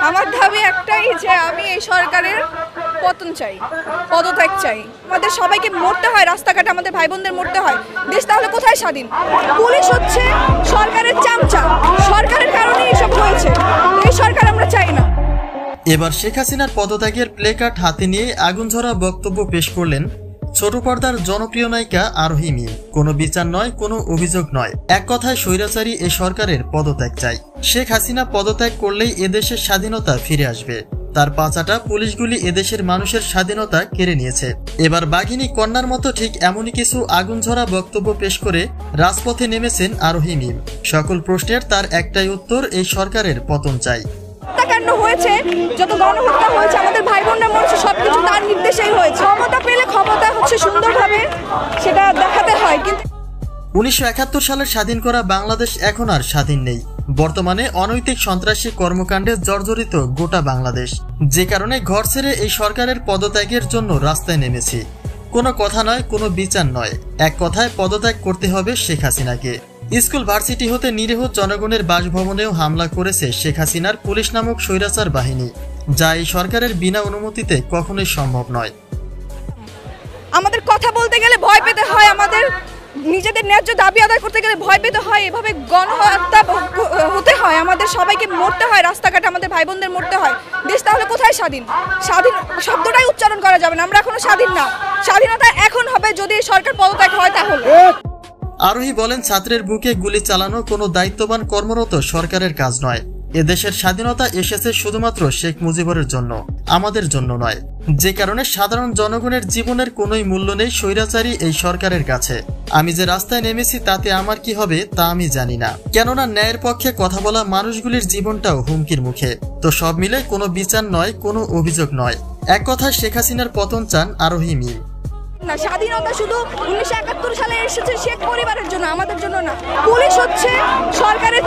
আমার দাবি একটাই যে আমি এই সরকারের পতন চাই, পদত্যাগ চাই। আমাদের সবাইকে মরতে হয়, রাস্তাঘাটে আমাদের ভাই বোনদের মরতে হয়, দেশ তাহলে কোথায় স্বাধীন? পুলিশ হচ্ছে সরকারের চামচা, সরকারের কারণে এসব হয়েছে। এই সরকার আমরা চাই না। এবার শেখ হাসিনার পদত্যাগের প্লেকার্ড হাতে নিয়ে আগুনঝরা বক্তব্য পেশ করলেন ছোট পর্দার জনপ্রিয় নায়িকা আরোহী মিম। কোনো বিচার নয়, কোনো অভিযোগ নয়, এক কথায় স্বৈরাচারী এ সরকারের পদত্যাগ চাই। শেখ হাসিনা পদত্যাগ করলেই এদেশের স্বাধীনতা ফিরে আসবে। তার পাচাটা পুলিশগুলি এদেশের মানুষের স্বাধীনতা কেড়ে নিয়েছে। এবার বাঘিনী কন্যার মতো ঠিক এমনই কিছু আগুনঝরা বক্তব্য পেশ করে রাজপথে নেমেছেন আরোহী মিম। সকল প্রশ্নের তার একটাই উত্তর, এই সরকারের পতন চাই। হত্যাকাণ্ড হয়েছে, যত গণহত্যা হয়েছে, আমাদের ভাই বোনরা মরছে, সবকিছু তার নির্দেশেই হয়েছে। ক্ষমতা পেলে ক্ষমতা হচ্ছে সুন্দরভাবে সেটা দেখাতে হয়। কিন্তু 1971 সালে স্বাধীন করা বাংলাদেশ এখন আর স্বাধীন নেই। বর্তমানে অনৈতিক সন্ত্রাসী কর্মকাণ্ডে জর্জরিত গোটা বাংলাদেশ। যে কারণে ঘর ছেড়ে এই সরকারের পদত্যাগের জন্য রাস্তায় নেমেছি। কোনো কথা নয়, কোনো বিচার নয়, এক কথায় পদত্যাগ করতে হবে শেখ হাসিনাকে। স্কুল ভার্সিটি হতে নিরীহ জনগণের বাসভবনেও হামলা করেছে শেখ হাসিনার পুলিশ নামক স্বৈরাচার বাহিনী, যা এই সরকারের বিনা অনুমতিতে কখনোই সম্ভব নয়। আমাদের কথা বলতে গেলে ভয় পেতে হয়, আমাদের নিজেদের ন্যায্য দাবি আদায় করতে গেলে ভয় পেতে হয়, এভাবে গণহত্যা হতে হয়, আমাদের সবাইকে মরতে হয়, রাস্তাঘাটে আমাদের ভাই বোনদের মরতে হয়, দেশ তাহলে কোথায় স্বাধীন? স্বাধীন শব্দটাই উচ্চারণ করা যাবে না। আমরা এখনো স্বাধীন না। স্বাধীনতা এখন হবে যদি সরকার পদত্যাগ হয় তাহলে। আরোহী বলেন, ছাত্রের বুকে গুলি চালানো কোনো দায়িত্ববান কর্মরত সরকারের কাজ নয়। এদেশের স্বাধীনতা এসেছে শুধুমাত্র শেখ মুজিবুরের জন্য, আমাদের জন্য নয়। যে কারণে সাধারণ জনগণের জীবনের কোনোই মূল্য নেই স্বৈরাচারী এই সরকারের কাছে। আমি যে রাস্তায় নেমেছি তাতে আমার কি হবে তা আমি জানি না, কেননা ন্যায়ের পক্ষে কথা বলা মানুষগুলির জীবনটাও হুমকির মুখে। তো সব মিলে কোনো বিচার নয়, কোনো অভিযোগ নয়, এক কথায় শেখ হাসিনার পতন চান আরোহী মিম। না, স্বাধীনতা শুধু 1971 সালে এসেছে শেখ পরিবারের জন্য, আমাদের জন্য না। পুলিশ হচ্ছে সরকারের